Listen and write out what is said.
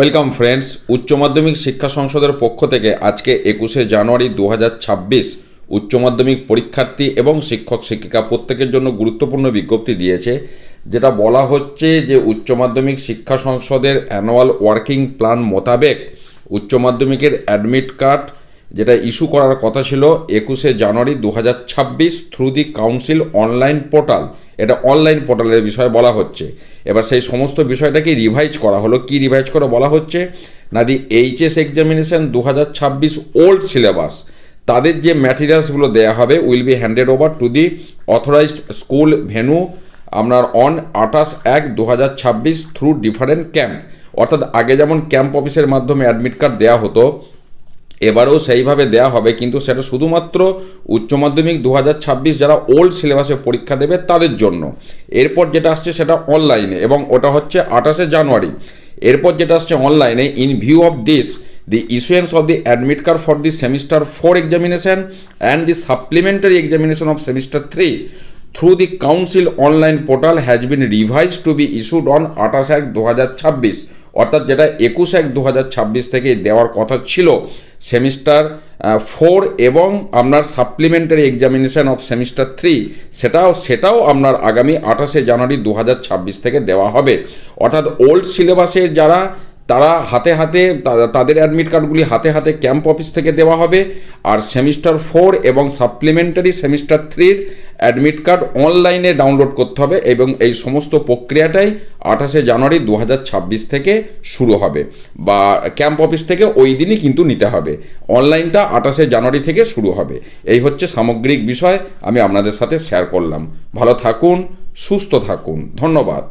Welcome friends. উচ্চ মাধ্যমিক শিক্ষা সংসদের পক্ষ থেকে আজকে 21শে জানুয়ারি 2026 উচ্চ মাধ্যমিক পরীক্ষার্থী এবং শিক্ষক শিক্ষিকা প্রত্যেকের জন্য গুরুত্বপূর্ণ বিজ্ঞপ্তি দিয়েছে, যেটা বলা হচ্ছে যে উচ্চ মাধ্যমিক শিক্ষা সংসদের অ্যানুয়াল ওয়ার্কিং প্ল্যান মোতাবেক উচ্চ মাধ্যমিকের অ্যাডমিট কার্ড যেটা ইস্যু করার কথা ছিল 21শে জানুয়ারি 2026 through the council online portal. এটা অনলাইন পোর্টালের বিষয়ে বলা হচ্ছে। এবার সেই সমস্ত বিষয়টাকে রিভাইজ করা হলো। কি রিভাইজ করে বলা হচ্ছে না, দি এইচএস এক্সামিনেশন 2026 ওল্ড সিলেবাস, তাদের যে ম্যাটেরিয়ালসগুলো দেওয়া হবে will be handed over to the authorised school venue আপনার অন 28/1/2026 থ্রু ডিফারেন্ট ক্যাম্প। অর্থাৎ আগে যেমন ক্যাম্প অফিসের মাধ্যমে অ্যাডমিট কার্ড দেওয়া হতো, এবারেও সেইভাবে দেওয়া হবে, কিন্তু সেটা শুধুমাত্র উচ্চ মাধ্যমিক 2026 যারা ওল্ড সিলেবাসে পরীক্ষা দেবে তাদের জন্য। এরপর যেটা আসছে সেটা অনলাইনে, এবং ওটা হচ্ছে 28শে জানুয়ারি। এরপর যেটা আসছে অনলাইনে, in view of this the issuance of the admit card for the semester 4 examination and the supplementary examination of semester 3 through the council online portal has been revised to be issued on 28/1/2026। অর্থাৎ যেটা 21/1/2026 থেকে দেওয়ার কথা ছিল semester 4 এবং আপনার supplementary examination of semester 3, সেটাও আপনার আগামী 28শে জানুয়ারি 2026 থেকে দেওয়া হবে। অর্থাৎ ওল্ড সিলেবাসে যারা তারা হাতে হাতে তাদের অ্যাডমিট কার্ডগুলি হাতে হাতে ক্যাম্প অফিস থেকে দেওয়া হবে, আর সেমিস্টার 4 এবং সাপ্লিমেন্টারি সেমিস্টার 3-র অ্যাডমিট কার্ড অনলাইনে ডাউনলোড করতে হবে, এবং এই সমস্ত প্রক্রিয়াটাই 28শে জানুয়ারি 2026 থেকে শুরু হবে, বা ক্যাম্প অফিস থেকে ওই দিনই কিন্তু নিতে হবে। অনলাইনটা 28শে জানুয়ারি থেকে শুরু হবে। এই হচ্ছে সামগ্রিক বিষয় আমি আপনাদের সাথে শেয়ার করলাম। ভালো থাকুন, সুস্থ থাকুন, ধন্যবাদ।